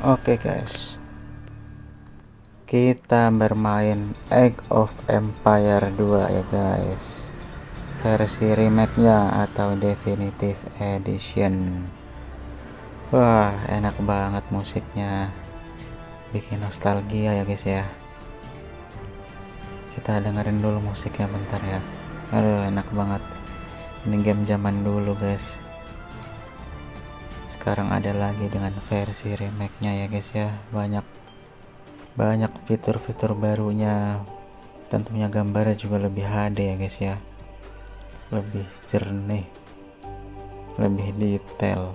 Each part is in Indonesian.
Oke guys, kita bermain Age of Empire 2 ya guys, versi remake-nya atau definitive edition. Wah, enak banget musiknya, bikin nostalgia ya guys ya. Kita dengerin dulu musiknya bentar ya. Aduh, enak banget. Ini game zaman dulu guys, sekarang ada lagi dengan versi remake-nya ya guys ya. Banyak fitur-fitur barunya, tentunya gambarnya juga lebih HD ya guys ya, lebih jernih, lebih detail,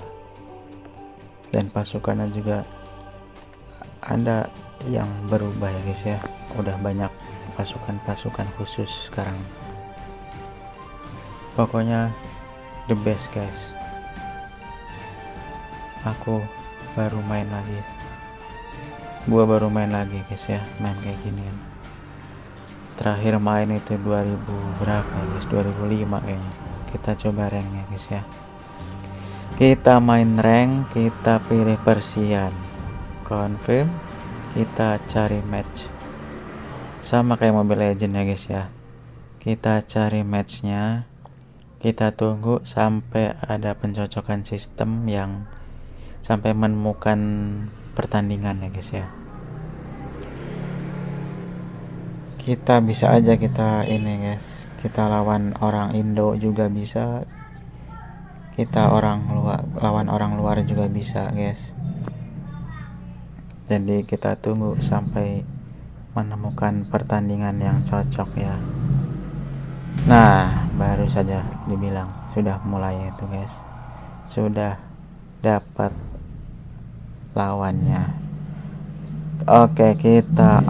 dan pasukannya juga ada yang berubah ya guys ya. Udah banyak pasukan-pasukan khusus sekarang. Pokoknya the best guys. Gua baru main lagi guys ya, main kayak ginian. Terakhir main itu 2000 berapa ya guys, 2005 kayaknya. Kita coba rank ya guys ya. Kita main rank, kita pilih persian, confirm, kita cari match. Sama kayak Mobile Legends ya guys ya. Kita cari matchnya, kita tunggu sampai ada pencocokan sistem yang sampai menemukan pertandingan ya guys ya. Kita bisa aja kita ini guys, kita lawan orang Indo juga bisa, kita lawan orang luar juga bisa guys. Jadi kita tunggu sampai menemukan pertandingan yang cocok ya. Nah, baru saja dibilang sudah mulai itu guys, sudah dapat lawannya. Oke,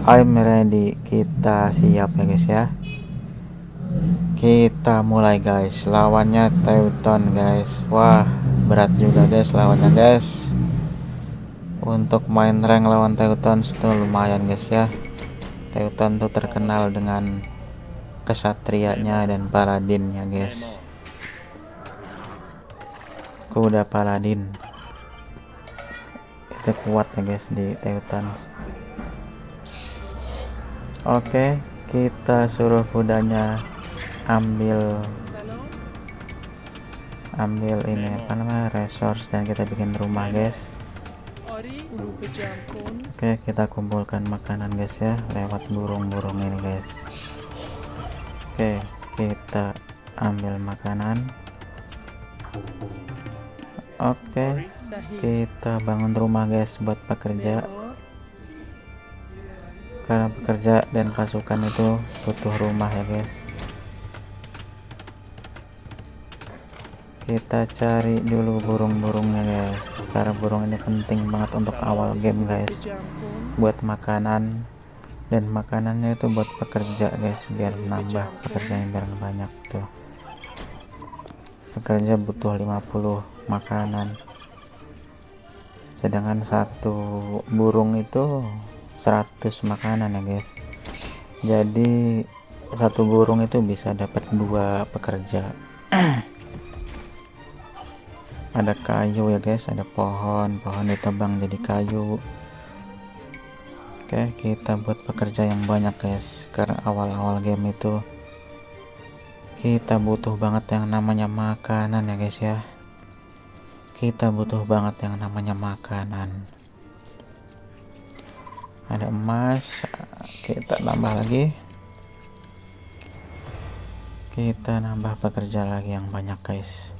I'm ready, kita siap ya guys ya. Kita mulai guys, lawannya Teuton guys. Wah, berat juga guys lawannya guys. Untuk main rank lawan Teuton itu lumayan guys ya. Teuton tuh terkenal dengan kesatrianya dan paladinnya guys. Kuda paladin itu kuat ya guys di Teuton. Oke, kita suruh kudanya ambil ini apa namanya, resource, dan kita bikin rumah guys. Oke, kita kumpulkan makanan guys ya lewat burung-burung ini guys. Oke, kita ambil makanan. Oke, kita bangun rumah guys buat pekerja, karena pekerja dan pasukan itu butuh rumah ya guys. Kita cari dulu burung-burungnya guys, karena burung ini penting banget untuk awal game guys, buat makanan, dan makanannya itu buat pekerja guys, biar nambah pekerjaan biar banyak tuh. Pekerja butuh 50 makanan, sedangkan satu burung itu 100 makanan ya guys. Jadi satu burung itu bisa dapat 2 pekerja. Ada kayu ya guys, ada pohon ditebang jadi kayu. Oke, kita buat pekerja yang banyak guys, karena awal-awal game itu kita butuh banget yang namanya makanan ya guys ya. Kita butuh banget yang namanya makanan. Ada emas, kita nambah lagi. Kita nambah pekerja lagi yang banyak guys.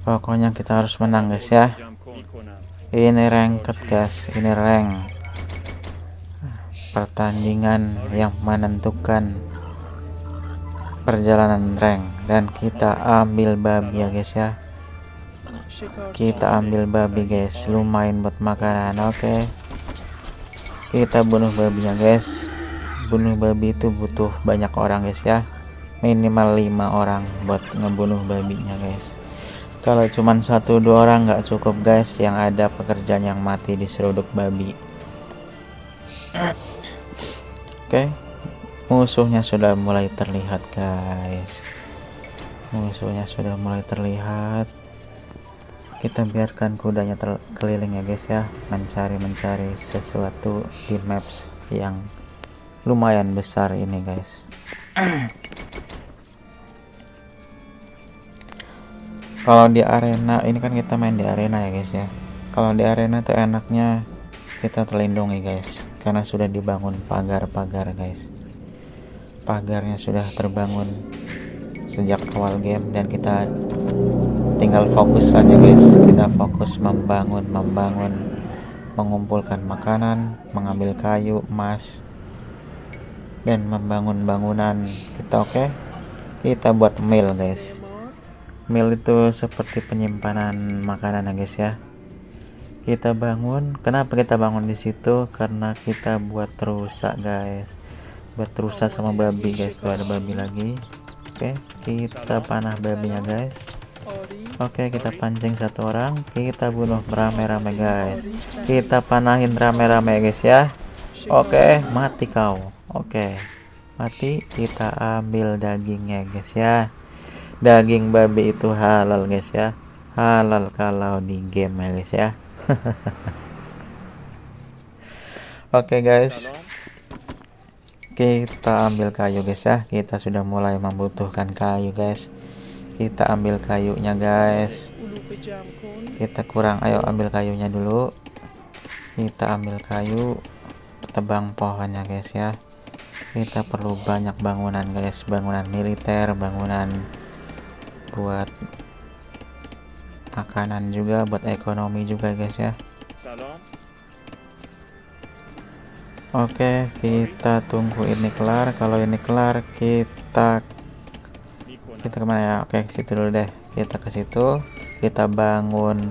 Pokoknya kita harus menang guys ya. Ini ranked guys, ini rank, pertandingan yang menentukan perjalanan rank, dan kita ambil babi ya guys ya. Kita ambil babi guys, lumayan buat makanan. Oke, kita bunuh babinya guys. Bunuh babi itu butuh banyak orang guys ya, minimal 5 orang buat ngebunuh babinya guys. Kalau cuman 1-2 orang nggak cukup guys, yang ada pekerjaan yang mati di seruduk babi. Oke, musuhnya sudah mulai terlihat guys, musuhnya sudah mulai terlihat. Kita biarkan kudanya keliling ya guys ya, mencari sesuatu di maps yang lumayan besar ini guys. Kalau di arena ini kan kita main di arena ya guys ya. Kalau di arena tuh enaknya kita terlindungi guys, karena sudah dibangun pagar-pagar guys. Pagarnya sudah terbangun sejak awal game dan kita tinggal fokus saja guys. Kita fokus membangun, mengumpulkan makanan, mengambil kayu, emas, dan membangun bangunan kita. Oke, kita buat mill guys. Mill itu seperti penyimpanan makanan ya guys ya. Kita bangun, kenapa kita bangun di situ? Karena kita buat rusak guys, buat rusak sama babi guys. Tuh ada babi lagi. Oke, kita panah babinya guys. Oke, kita pancing satu orang, kita bunuh rame-rame guys. Kita panahin rame-rame guys ya. Oke, mati kau. Oke, mati. Kita ambil dagingnya guys ya. Daging babi itu halal guys ya, halal kalau di game ya guys ya. Oke guys, kita ambil kayu guys ya. Kita sudah mulai membutuhkan kayu guys. Kita ambil kayunya guys. Kita kurang, ayo ambil kayunya dulu. Kita ambil kayu, tebang pohonnya guys ya. Kita perlu banyak bangunan guys, bangunan militer, bangunan buat makanan juga, buat ekonomi juga guys ya. Oke, kita tunggu ini kelar. Kalau ini kelar kita kemana ya? Oke, ke situ dulu deh. Kita ke situ, kita bangun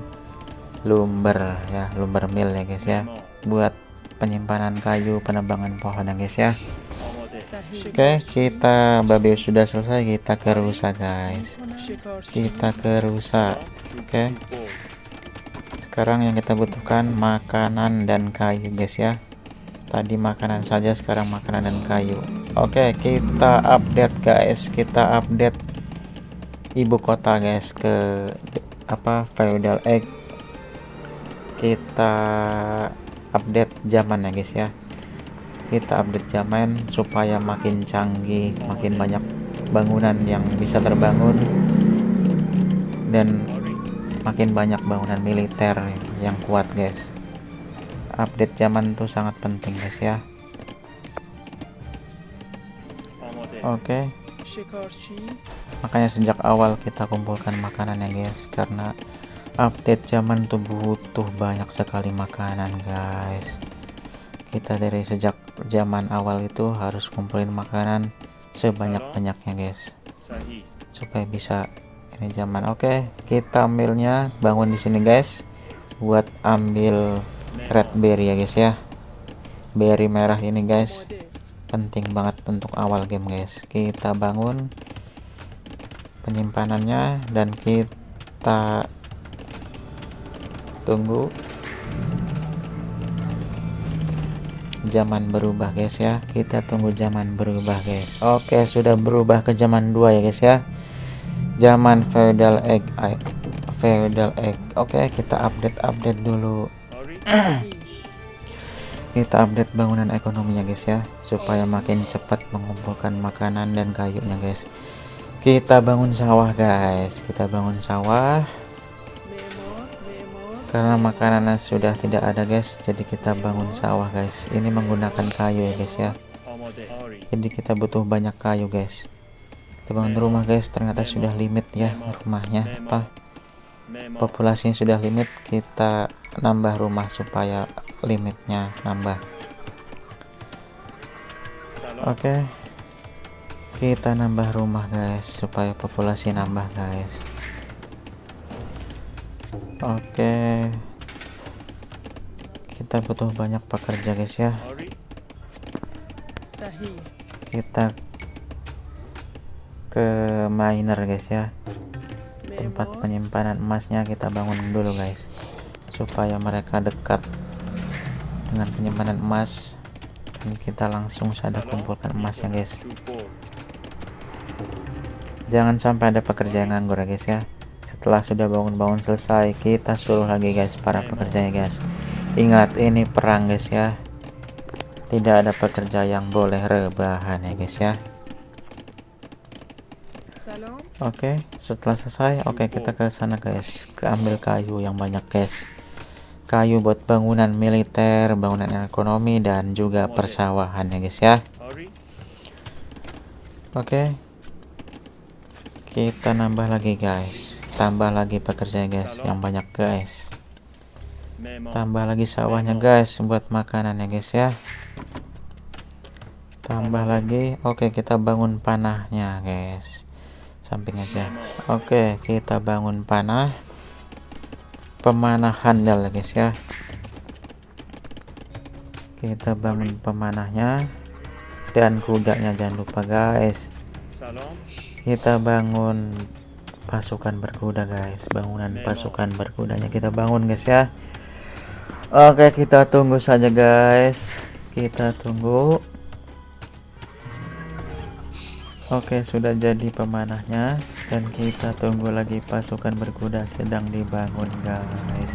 lumber ya, lumber mill ya guys ya, buat penyimpanan kayu, penebangan pohon ya guys ya. Oke, kita babi sudah selesai, kita ke rusa guys. Kita ke rusa. Oke, sekarang yang kita butuhkan makanan dan kayu guys ya. Tadi makanan saja, sekarang makanan dan kayu. Oke, kita update guys, kita update ibu kota guys ke apa, Feudal Egg. Kita update zaman ya guys ya. Kita update zaman supaya makin canggih, makin banyak bangunan yang bisa terbangun, dan makin banyak bangunan militer yang kuat guys. Update zaman itu sangat penting guys ya. Oke, makanya sejak awal kita kumpulkan makanan ya guys, karena update zaman tuh butuh banyak sekali makanan guys. Kita dari sejak zaman awal itu harus kumpulin makanan sebanyak-banyaknya guys, supaya bisa ini zaman. Oke, kita ambilnya, bangun di sini guys, buat ambil red berry ya guys ya. Berry merah ini guys penting banget untuk awal game guys. Kita bangun penyimpanannya dan kita tunggu zaman berubah guys ya. Kita tunggu zaman berubah guys. Oke, sudah berubah ke zaman 2 ya guys ya, zaman Feudal Egg. Oke, kita update dulu. Kita update bangunan ekonominya guys ya, supaya makin cepat mengumpulkan makanan dan kayunya guys. Kita bangun sawah guys, kita bangun sawah karena makanannya sudah tidak ada guys, jadi kita bangun sawah guys. Ini menggunakan kayu ya guys ya, jadi kita butuh banyak kayu guys. Kita bangun rumah guys, ternyata sudah limit ya rumahnya, apa, populasinya sudah limit. Kita nambah rumah supaya limitnya nambah. Oke, kita nambah rumah guys supaya populasi nambah guys. Oke, kita butuh banyak pekerja guys ya. Kita ke miner guys ya, tempat penyimpanan emasnya kita bangun dulu guys, supaya mereka dekat dengan penyimpanan emas dan kita langsung saja kumpulkan emasnya guys. Jangan sampai ada pekerja yang nganggur ya guys ya. Setelah sudah bangun-bangun selesai, kita suruh lagi guys para pekerjanya guys. Ingat ini perang guys ya, tidak ada pekerja yang boleh rebahan ya guys ya. Oke, setelah selesai, oke kita ke sana guys, ambil kayu yang banyak guys. Kayu buat bangunan militer, bangunan ekonomi, dan juga persawahan ya guys ya. Oke, kita nambah lagi guys, tambah lagi pekerja guys yang banyak guys, tambah lagi sawahnya guys buat makanan ya guys ya, tambah lagi. Oke, kita bangun panahnya guys, samping aja. Oke, kita bangun panah, pemanah handal guys ya. Kita bangun pemanahnya dan kudanya, jangan lupa guys. Kita bangun pasukan berkuda guys, bangunan pasukan berkudanya kita bangun guys ya. Oke, kita tunggu saja guys, kita tunggu. Oke, sudah jadi pemanahnya, dan kita tunggu lagi pasukan berkuda sedang dibangun guys.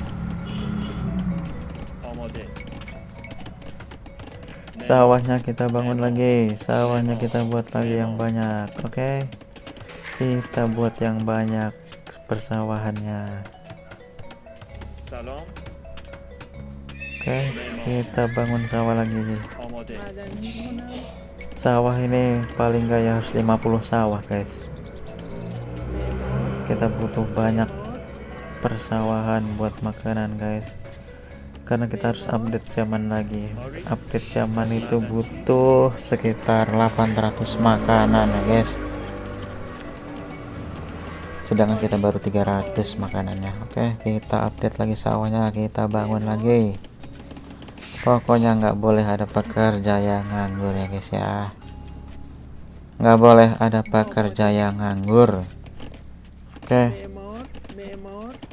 Sawahnya kita bangun lagi, sawahnya kita buat lagi yang banyak. Oke, kita buat yang banyak persawahannya. Oke, kita bangun sawah lagi. Sawah ini paling gak ya harus 50 sawah guys. Kita butuh banyak persawahan buat makanan guys, karena kita harus update zaman lagi. Update zaman itu butuh sekitar 800 makanan ya guys, sedangkan kita baru 300 makanannya. Oke, kita update lagi sawahnya, kita bangun lagi. Pokoknya nggak boleh ada pekerja yang nganggur ya guys ya, nggak boleh ada pekerja yang nganggur. Oke,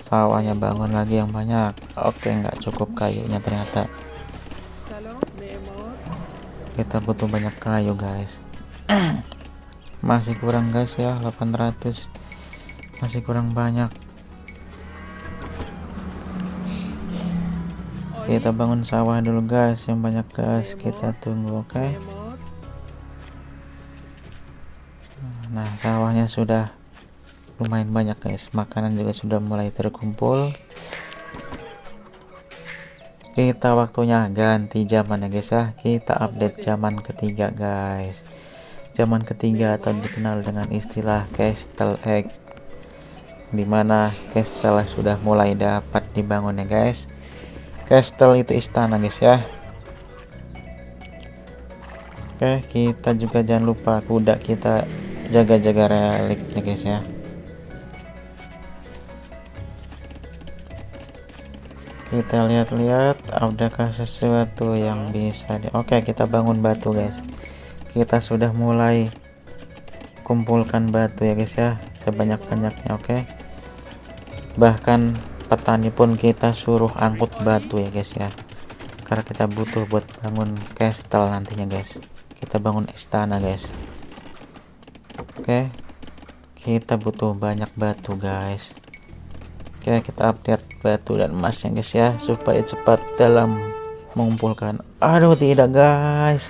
sawahnya bangun lagi yang banyak. Oke, nggak cukup kayunya ternyata, kita butuh banyak kayu guys. Masih kurang guys ya, 800, masih kurang banyak. Kita bangun sawah dulu guys yang banyak guys, kita tunggu. Oke, nah sawahnya sudah lumayan banyak guys, makanan juga sudah mulai terkumpul. Kita waktunya ganti zaman ya guys ya, kita update zaman ketiga guys. Zaman ketiga atau dikenal dengan istilah Castle Egg, dimana castle sudah mulai dapat dibangun ya guys. Castle itu istana guys ya. Oke, kita juga jangan lupa kuda kita jaga-jaga reliknya guys ya. Kita lihat-lihat adakah sesuatu yang bisa Oke, kita bangun batu guys. Kita sudah mulai kumpulkan batu ya guys ya, sebanyak-banyaknya. Oke, bahkan petani pun kita suruh angkut batu ya guys ya, karena kita butuh buat bangun castle nantinya guys. Kita bangun istana guys. Oke, kita butuh banyak batu guys. Oke, kita update batu dan emasnya guys ya, supaya cepat dalam mengumpulkan. Aduh, tidak guys,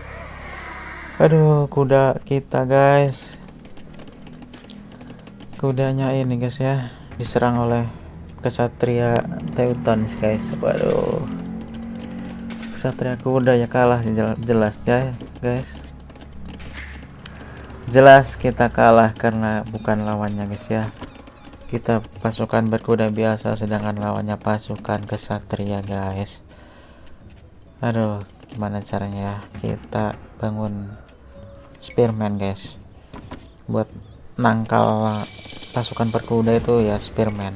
aduh kuda kita guys, kudanya ini guys ya diserang oleh kesatria Teutons guys. Waduh, kesatria kuda ya kalah jelas guys, jelas kita kalah karena bukan lawannya guys ya. Kita pasukan berkuda biasa, sedangkan lawannya pasukan kesatria guys. Aduh, gimana caranya ya? Kita bangun spearman guys, buat nangkal pasukan berkuda itu ya spearman.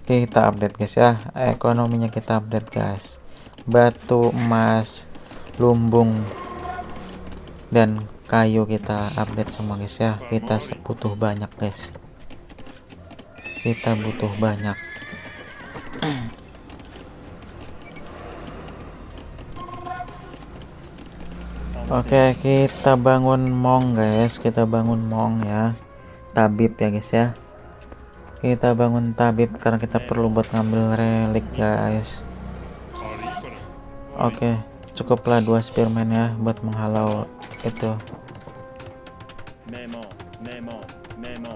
Kita update guys ya, ekonominya kita update guys. Batu, emas, lumbung, dan kayu kita update semua guys ya. Kita butuh banyak guys, kita butuh banyak. Oke, kita bangun mong guys, kita bangun mong ya, tabib ya guys ya. Kita bangun tabib karena kita perlu buat ngambil relik guys. Oke, cukuplah 2 spearman ya buat menghalau itu.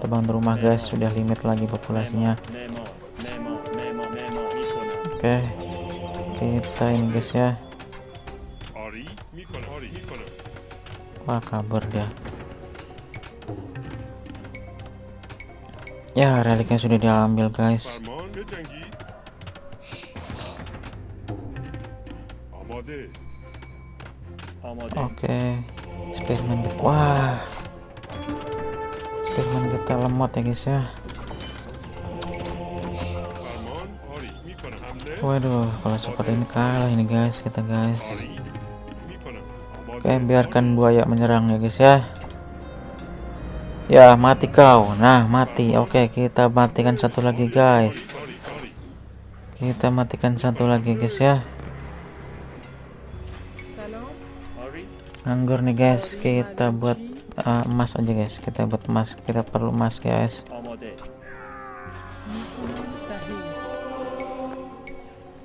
Terbang di rumah guys, sudah limit lagi populasinya. Oke, kita ini guys ya. Wah, kabur dia. Ya, reliknya sudah diambil guys. Oke, spearman kita. Wah, spearman kita lemot ya guys ya. Waduh, kalau seperti ini kalah ini guys, kita guys. Oke, biarkan buaya menyerang ya guys ya. Ya, mati kau. Nah, mati. Oke, kita matikan satu lagi guys. Kita matikan satu lagi guys ya. Anggur nih guys, kita buat emas aja guys. Kita buat emas, kita perlu emas guys.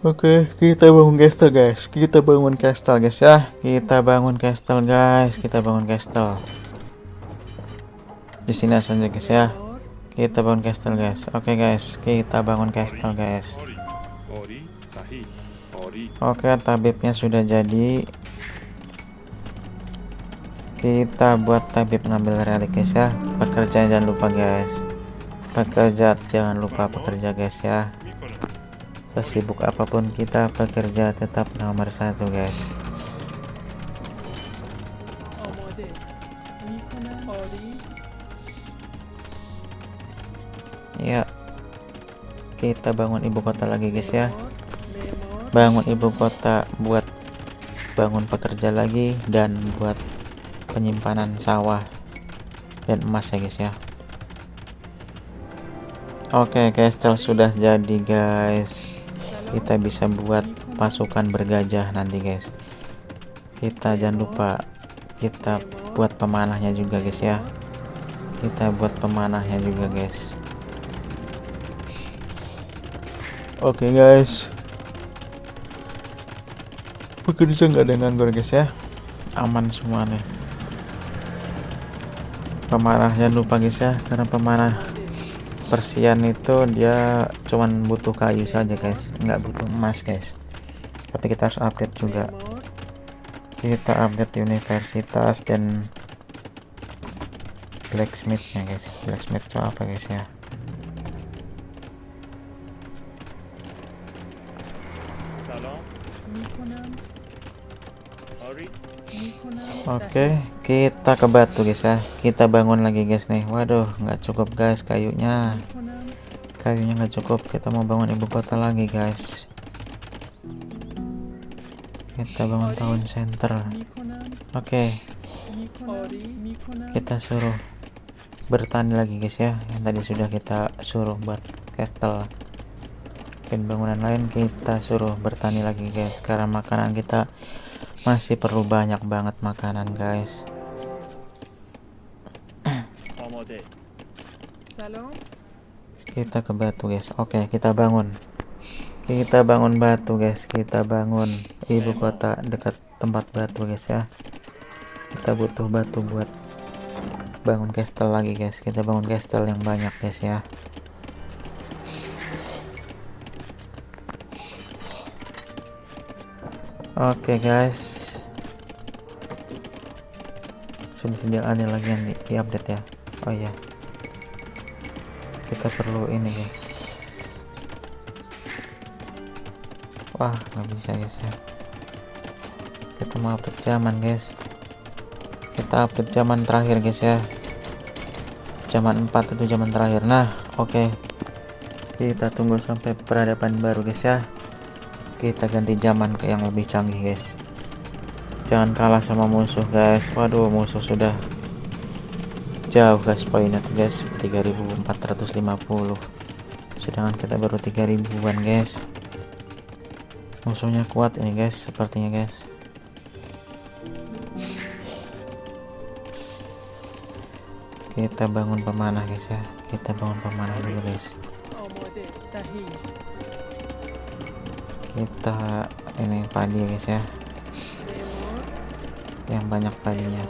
Oke, kita bangun castle guys. Kita bangun castle guys ya. Kita bangun castle guys. Kita bangun castle. Di sini saja guys ya. Kita bangun castle guys. Oke guys, kita bangun castle guys. Oke, tabibnya sudah jadi. Kita buat tabib ngambil relik guys ya. Pekerja jangan lupa guys. Pekerja jangan lupa bekerja guys ya. Sesibuk apapun kita, pekerja tetap nomor 1 guys. Ya, kita bangun ibu kota lagi guys ya. Bangun ibu kota buat bangun pekerja lagi dan buat penyimpanan sawah dan emas ya guys ya. Oke, castle sudah jadi guys. Kita bisa buat pasukan bergajah nanti guys. Kita jangan lupa kita buat pemanahnya juga guys ya. Kita buat pemanahnya juga guys. Oke guys, pekerja nggak ada nganggur guys ya, aman semua nih. Pemanah jangan lupa guys ya, karena pemanah Persian itu dia cuman butuh kayu saja guys, nggak butuh emas guys. Tapi kita harus update juga. Kita update universitas dan blacksmithnya guys. Blacksmith itu apa guys ya? Oke, kita ke batu guys ya. Kita bangun lagi guys nih. Waduh, nggak cukup guys kayunya. Kayunya nggak cukup. Kita mau bangun ibu kota lagi guys. Kita bangun town center. Oke, kita suruh bertani lagi guys ya. Yang tadi sudah kita suruh buat castle dan bangunan lain, kita suruh bertani lagi guys. Karena makanan kita masih perlu banyak banget makanan guys. Kita ke batu guys. Oke, kita bangun. Kita bangun batu guys. Kita bangun ibu kota dekat tempat batu guys ya. Kita butuh batu buat bangun castle lagi guys. Kita bangun castle yang banyak guys ya. Oke guys, sudah tidak ada lagi yang di update ya. Oh ya, kita perlu ini guys. Wah, nggak bisa guys ya. Kita mau update zaman guys. Kita update zaman terakhir guys ya. Zaman 4 itu zaman terakhir. Nah, oke. Kita tunggu sampai peradaban baru guys ya. Kita ganti zaman ke yang lebih canggih guys. Jangan kalah sama musuh guys. Waduh, musuh sudah jauh guys poinnya tuh guys, 3450. Sedangkan kita baru 3000-an guys. Musuhnya kuat ini guys, sepertinya guys. Kita bangun pemanah guys ya. kita bangun pemanah dulu guys. Kita ini padi guys ya, yang banyak padinya,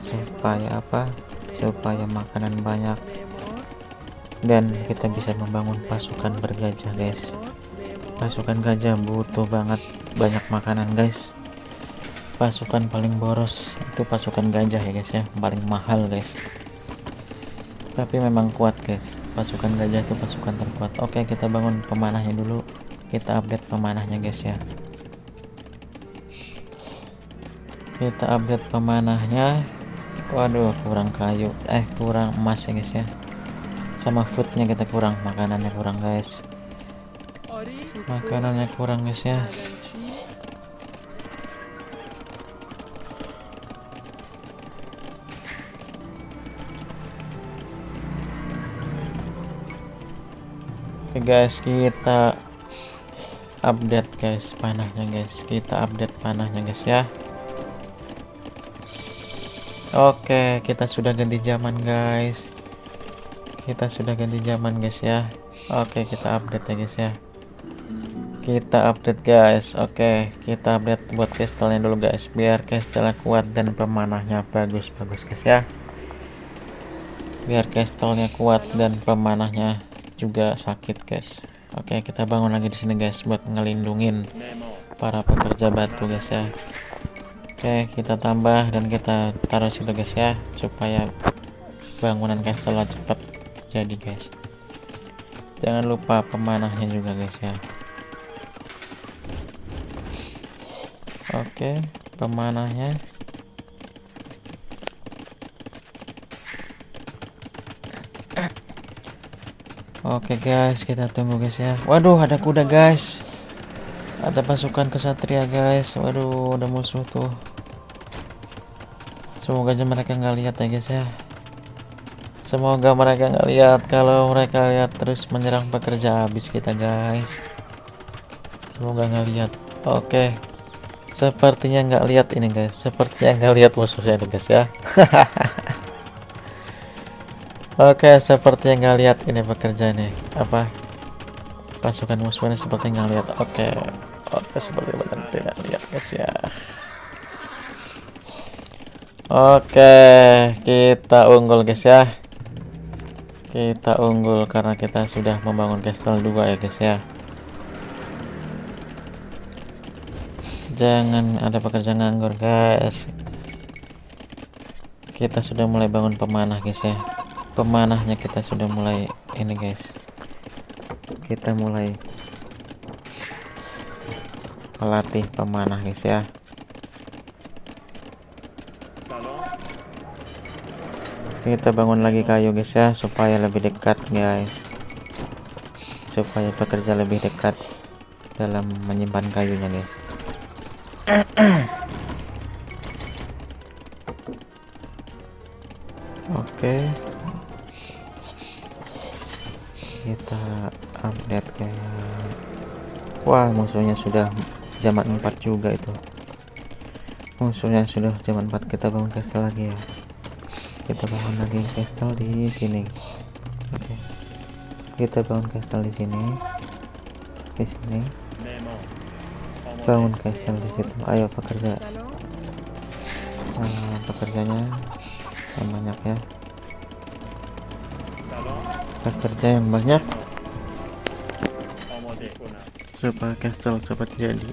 supaya apa, supaya makanan banyak dan kita bisa membangun pasukan bergajah guys. Pasukan gajah butuh banget banyak makanan guys. Pasukan paling boros itu pasukan gajah ya guys ya, paling mahal guys, tapi memang kuat guys. Pasukan gajah itu pasukan terkuat. Oke, kita bangun pemanahnya dulu, kita update pemanahnya guys ya. Kita update pemanahnya. Waduh, kurang kayu, kurang emas ya guys ya, sama foodnya kita kurang, makanannya kurang guys, makanannya kurang guys ya. Oke guys, kita update guys panahnya guys, kita update panahnya guys ya. Oke, kita sudah ganti zaman guys, kita sudah ganti zaman guys ya. Oke, kita update ya guys ya, kita update guys. Oke, kita update buat castle-nya dulu guys, biar castle-nya kuat dan pemanahnya bagus-bagus guys ya, biar castle-nya kuat dan pemanahnya juga sakit guys. Oke, kita bangun lagi di sini guys buat ngelindungin para pekerja batu guys ya. Oke, kita tambah dan kita taruh situ guys ya, supaya bangunan castle cepat jadi guys. Jangan lupa pemanahnya juga guys ya. Oke, pemanahnya. Oke guys, kita tunggu guys ya. Waduh, ada kuda guys, ada pasukan kesatria guys. Waduh, ada musuh tuh. Semoga aja mereka nggak lihat ya guys ya, semoga mereka nggak lihat. Kalau mereka lihat terus menyerang pekerja, habis kita guys. Semoga nggak lihat. Oke, sepertinya nggak lihat ini guys, sepertinya nggak lihat musuhnya ini guys ya. Oke, seperti yang nggak lihat ini pekerja nih, apa pasukan musuhnya seperti nggak lihat. Oke, seperti benar tidak lihat guys ya. Oke, kita unggul guys ya, kita unggul karena kita sudah membangun castle 2 ya guys ya. Jangan ada pekerja nganggur guys. Kita sudah mulai bangun pemanah guys ya, pemanahnya kita sudah mulai ini guys, kita mulai melatih pemanah guys ya. Kita bangun lagi kayu guys ya, supaya lebih dekat guys, supaya pekerja lebih dekat dalam menyimpan kayunya guys. Oke, kita update kayak, wah musuhnya sudah zaman 4 juga, itu musuhnya sudah zaman 4. Kita bangun castle lagi ya, kita bangun lagi castle di sini. Oke, kita bangun castle di sini, bangun castle di situ. Ayo pekerja, pekerjanya yang banyak ya, pekerja yang banyak supaya castle cepat jadi.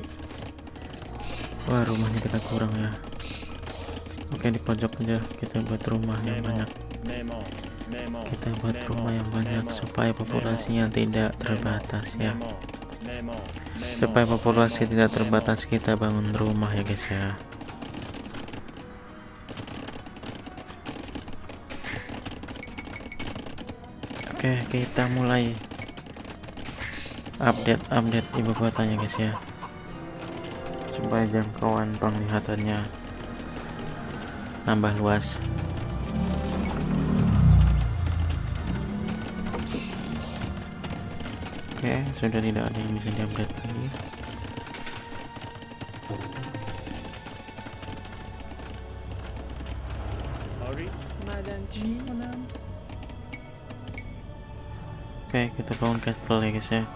Wah, rumahnya kita kurang ya. Oke, di pojok aja kita buat rumah yang banyak, kita buat rumah yang banyak supaya populasinya tidak terbatas ya, supaya populasi tidak terbatas. Kita bangun rumah ya guys ya. Oke, kita mulai update ibu kotanya guys ya, supaya jangkauan penglihatannya nambah luas. Oke, sudah tidak ada yang bisa diupdate lagi. Oke, kita bangun castle ya guys ya.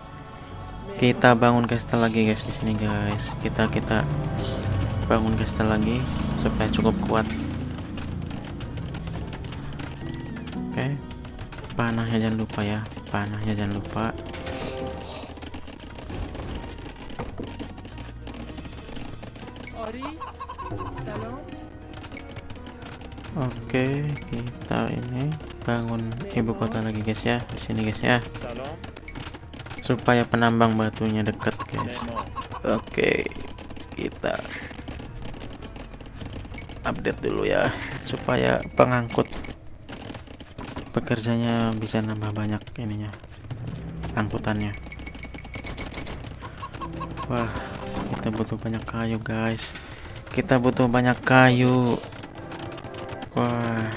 Kita bangun castle lagi guys di sini guys. Kita bangun castle lagi supaya cukup kuat. Oke. Panahnya jangan lupa ya. Panahnya jangan lupa. Oke, kita ini bangun ibu kota lagi guys ya di sini guys ya. Supaya penambang batunya deket guys. Oke, kita update dulu ya supaya pengangkut pekerjanya bisa nambah banyak ininya, angkutannya. Wah, kita butuh banyak kayu guys. Kita butuh banyak kayu. Wah,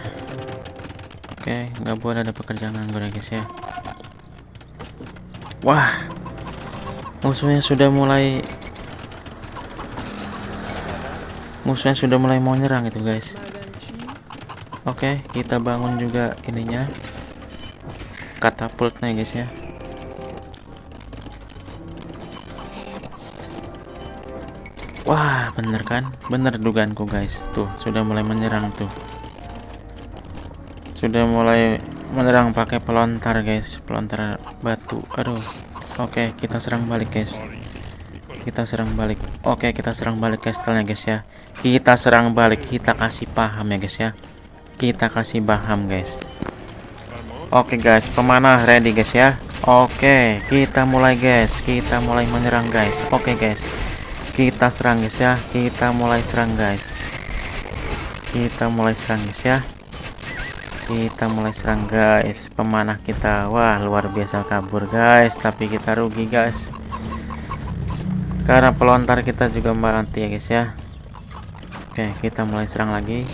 oke, nggak boleh ada pekerjaan nganggur ya guys ya. Wah, musuhnya sudah mulai mau nyerang itu guys. Oke, kita bangun juga ininya, katapultnya guys ya. Wah, bener kan? Bener dugaanku guys. Tuh, sudah mulai menyerang tuh. Sudah mulai menyerang pakai pelontar guys, pelontar batu. Aduh. Oke, kita serang balik guys. Kita serang balik. Oke, kita serang balik castle-nya guys ya. Kita serang balik, kita kasih paham ya guys ya. Kita kasih paham guys. Oke guys, pemanah ready guys ya. Oke, kita mulai guys. Kita mulai menyerang guys. Oke guys, kita serang guys ya. Kita mulai serang guys. Kita mulai serang guys ya. Kita mulai serang guys. Pemanah kita, wah luar biasa kabur guys. Tapi kita rugi guys, karena pelontar kita juga mati ya guys ya. Oke, kita mulai serang lagi.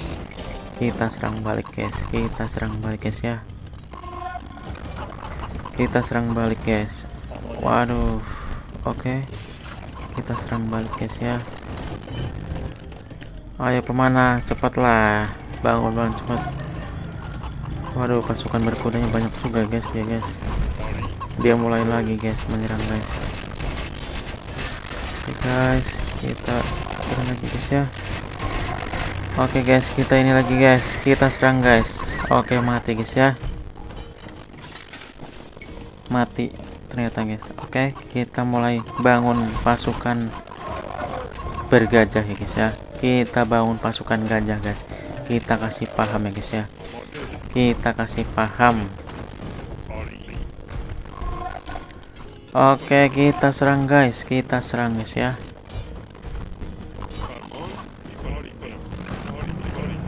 Kita serang balik guys. Kita serang balik guys ya. Kita serang balik guys. Waduh. Oke, kita serang balik guys ya. Ayo pemanah, cepatlah. Bangun cepat. Waduh, pasukan berkudanya banyak juga guys ya guys. Dia mulai lagi guys menyerang guys. Oke guys, kita serang lagi guys ya. Oke guys, kita ini lagi guys. Kita serang guys. Oke, mati guys ya. Mati ternyata guys. Oke, kita mulai bangun pasukan bergajah ya guys ya. Kita bangun pasukan gajah guys. Kita kasih paham ya guys ya. Kita kasih paham. Oke, kita serang guys. Kita serang guys ya.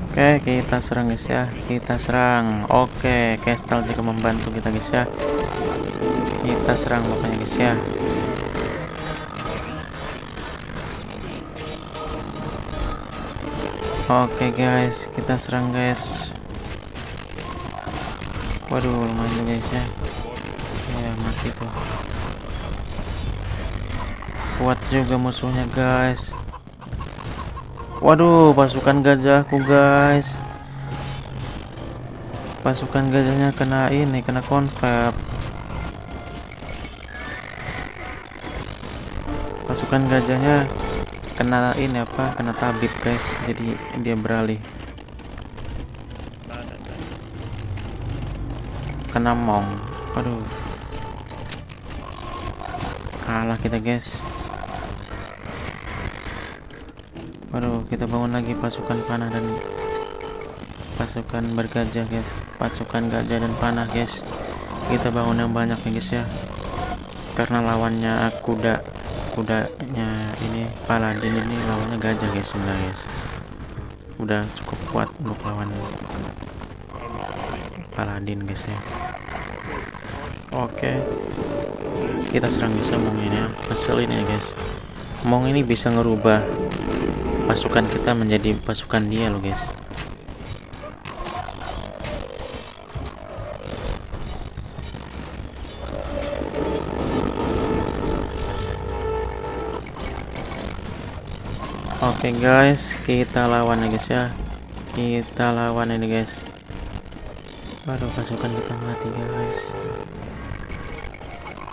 Oke, kita serang guys ya. Kita serang. Oke, castle juga membantu kita guys ya. Kita serang pokoknya guys ya. Oke guys, kita serang guys. Waduh, lumayan guys ya. Ya, mati tuh. Kuat juga musuhnya guys. Waduh, pasukan gajahku guys. Pasukan gajahnya kena ini, kena konvert. Pasukan gajahnya kena ini apa? Kena tabib guys. Jadi dia beralih. Kena mong. Aduh. Kalah kita guys. Waduh, kita bangun lagi pasukan panah dan pasukan bergajah guys. Pasukan gajah dan panah guys. Kita bangun yang banyak ya guys ya. Karena lawannya kudanya ini paladin, ini lawannya gajah guys sebenarnya guys. Udah cukup kuat untuk lawan paladin guys ya. Oke, kita serang bisa Mong ini ya. Ngeselin ya guys. Mong ini bisa ngerubah pasukan kita menjadi pasukan dia loh guys. Oke guys, kita lawan ya guys ya. Kita lawan ini guys. Baru pasukan kita mati guys.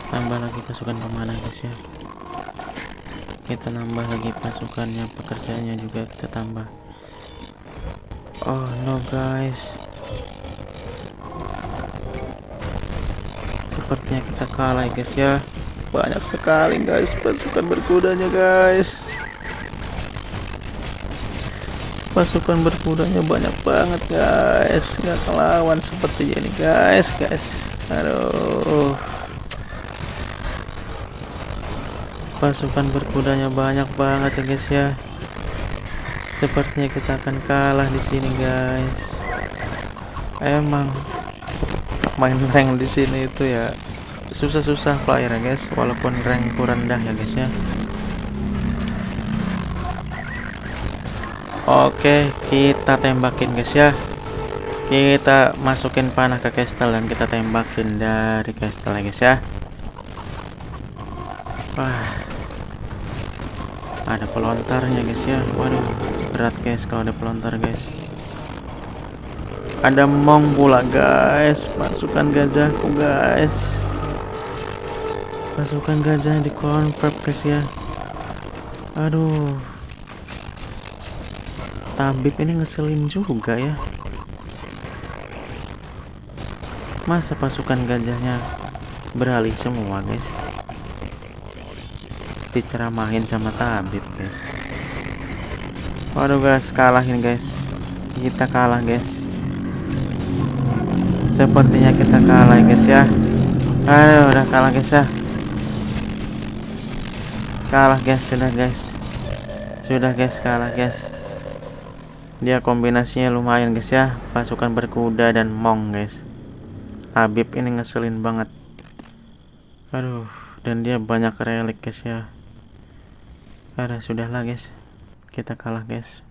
Tambah lagi pasukan pemanah guys ya. Kita nambah lagi pasukannya, pekerjaannya juga kita tambah. Oh no guys, sepertinya kita kalah ya guys ya. Banyak sekali guys pasukan berkudanya guys. Pasukan berkudanya banyak banget guys. Nggak kelawan seperti ini guys. Aduh, pasukan berkudanya banyak banget ya guys ya. Sepertinya kita akan kalah di sini guys. Emang main rank di sini itu ya susah-susah player ya guys, walaupun rankku rendah ya guys ya. Oke, kita tembakin guys ya. Kita masukin panah ke castle dan kita tembakin dari castle ya guys ya. Wah, ada pelontarnya guys ya. Waduh, berat guys kalau ada pelontar guys. Ada mong pula guys, pasukan gajahku guys. Pasukan gajah di convert guys ya. Aduh, tabib ini ngeselin juga ya. Masa pasukan gajahnya beralih semua guys, diceramahin sama tabib guys. Waduh guys, kalahin guys. Kita kalah guys. Sepertinya kita kalah guys ya. Aduh, udah kalah guys ya. Kalah guys, sudah guys. Sudah guys, kalah guys. Dia kombinasinya lumayan guys ya, pasukan berkuda dan mong guys. Habib ini ngeselin banget. Aduh, dan dia banyak relik guys ya. Aduh, sudahlah guys. Kita kalah guys.